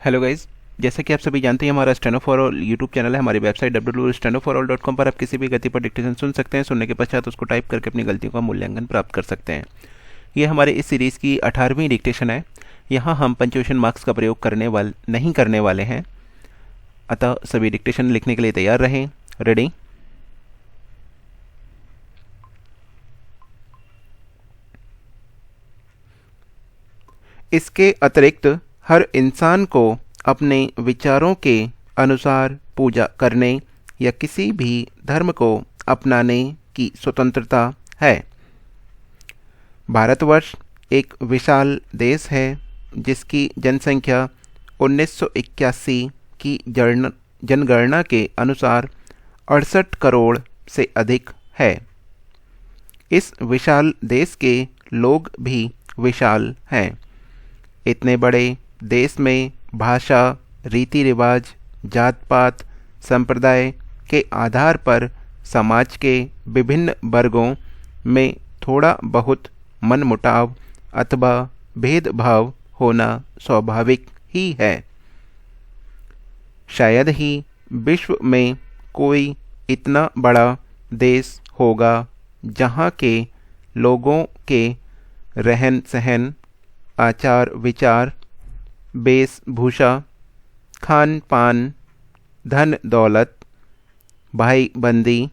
Hello guys. जैसा कि आप सभी जानते हैं, हमारा steno for all YouTube channel है। हमारी वेबसाइट www.stenoforall.com पर आप किसी भी गति पर डिक्टेशन सुन सकते हैं। सुनने के पश्चात उसको टाइप करके अपनी गलतियों का मूल्यांकन प्राप्त कर सकते हैं। ये हमारे इस सीरीज़ की 18वीं डिक्टेशन है। यहाँ हम पंक्चुएशन मार्क्स का प्रयोग नहीं करने वाले हैं, अतः सभी डिक्टेशन लिखने के लिए तैयार रहें। रेडी। इसके अतिरिक्त हर इंसान को अपने विचारों के अनुसार पूजा करने या किसी भी धर्म को अपनाने की स्वतंत्रता है। भारतवर्ष एक विशाल देश है जिसकी जनसंख्या 1981 की जनगणना के अनुसार 68 करोड़ से अधिक है। इस विशाल देश के लोग भी विशाल हैं। इतने बड़े देश में भाषा, रीति रिवाज, जात पात, संप्रदाय के आधार पर समाज के विभिन्न वर्गों में थोड़ा बहुत मनमुटाव अथवा भेदभाव होना स्वाभाविक ही है। शायद ही विश्व में कोई इतना बड़ा देश होगा जहाँ के लोगों के रहन सहन, आचार विचार, वेशभूषा, खान पान, धन दौलत, भाई बंदी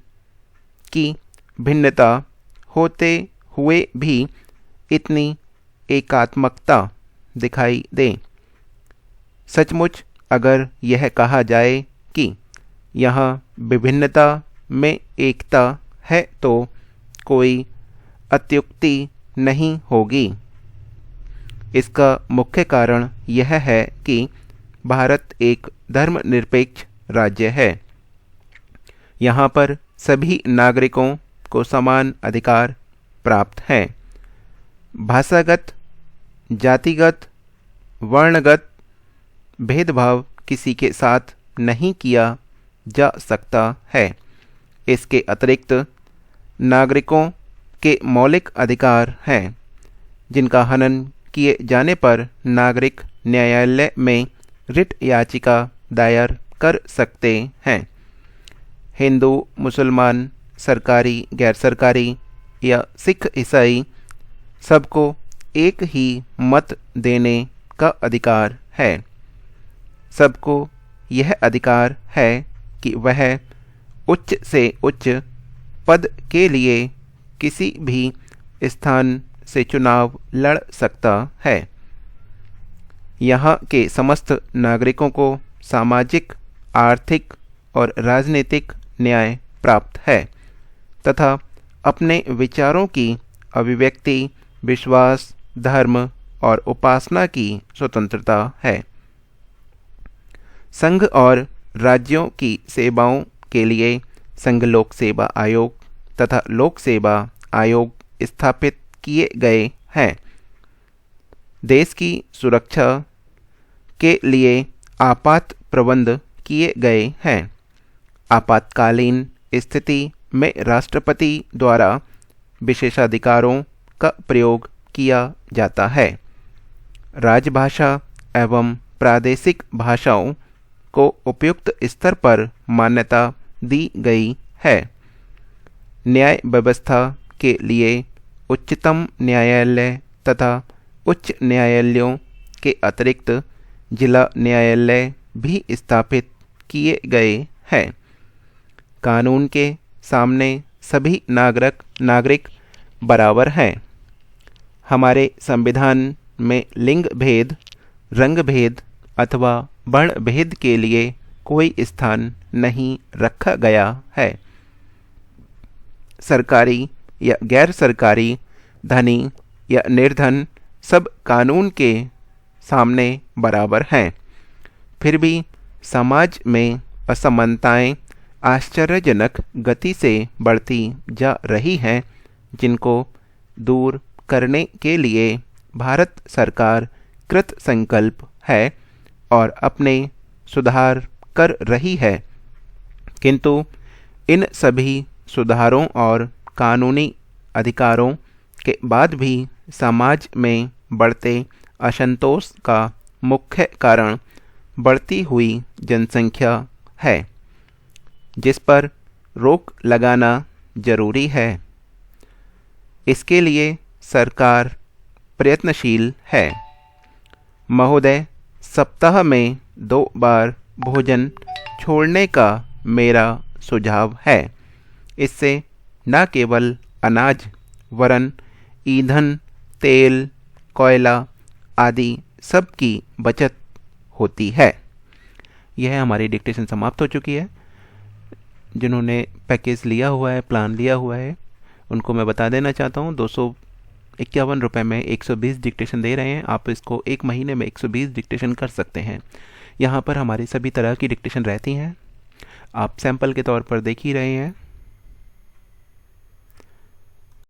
की भिन्नता होते हुए भी इतनी एकात्मकता दिखाई दे। सचमुच अगर यह कहा जाए कि यहाँ विभिन्नता में एकता है तो कोई अत्युक्ति नहीं होगी। इसका मुख्य कारण यह है कि भारत एक धर्मनिरपेक्ष राज्य है। यहाँ पर सभी नागरिकों को समान अधिकार प्राप्त हैं। भाषागत, जातिगत, वर्णगत भेदभाव किसी के साथ नहीं किया जा सकता है। इसके अतिरिक्त नागरिकों के मौलिक अधिकार हैं जिनका हनन किए जाने पर नागरिक न्यायालय में रिट याचिका दायर कर सकते हैं। हिंदू, मुसलमान, सरकारी, गैर सरकारी या सिख, ईसाई सबको एक ही मत देने का अधिकार है। सबको यह अधिकार है कि वह उच्च से उच्च पद के लिए किसी भी स्थान से चुनाव लड़ सकता है। यहाँ के समस्त नागरिकों को सामाजिक, आर्थिक और राजनीतिक न्याय प्राप्त है तथा अपने विचारों की अभिव्यक्ति, विश्वास, धर्म और उपासना की स्वतंत्रता है। संघ और राज्यों की सेवाओं के लिए संघ लोक सेवा आयोग तथा लोक सेवा आयोग स्थापित किए गए हैं। देश की सुरक्षा के लिए आपात प्रबंध किए गए हैं। आपातकालीन स्थिति में राष्ट्रपति द्वारा विशेषाधिकारों का प्रयोग किया जाता है। राजभाषा एवं प्रादेशिक भाषाओं को उपयुक्त स्तर पर मान्यता दी गई है। न्याय व्यवस्था के लिए उच्चतम न्यायालय तथा उच्च न्यायालयों के अतिरिक्त जिला न्यायालय भी स्थापित किए गए हैं। कानून के सामने सभी नागरिक बराबर हैं। हमारे संविधान में लिंग भेद, रंग भेद अथवा वर्ण भेद के लिए कोई स्थान नहीं रखा गया है। सरकारी या गैर सरकारी, धनी या निर्धन सब कानून के सामने बराबर हैं। फिर भी समाज में असमानताएं आश्चर्यजनक गति से बढ़ती जा रही हैं, जिनको दूर करने के लिए भारत सरकार कृत संकल्प है और अपने सुधार कर रही है। किंतु इन सभी सुधारों और कानूनी अधिकारों के बाद भी समाज में बढ़ते असंतोष का मुख्य कारण बढ़ती हुई जनसंख्या है जिस पर रोक लगाना जरूरी है। इसके लिए सरकार प्रयत्नशील है। महोदय, सप्ताह में 2 बार भोजन छोड़ने का मेरा सुझाव है। इससे न केवल अनाज वरन ईंधन, तेल, कोयला आदि सब की बचत होती है। यह हमारी डिक्टेशन समाप्त हो चुकी है। जिन्होंने पैकेज लिया हुआ है, प्लान लिया हुआ है, उनको मैं बता देना चाहता हूँ 251 रुपये में 120 डिक्टेशन दे रहे हैं। आप इसको 1 महीने में 120 डिक्टेशन कर सकते हैं। यहाँ पर हमारी सभी तरह की डिक्टेशन रहती हैं। आप सैंपल के तौर पर देख ही रहे हैं।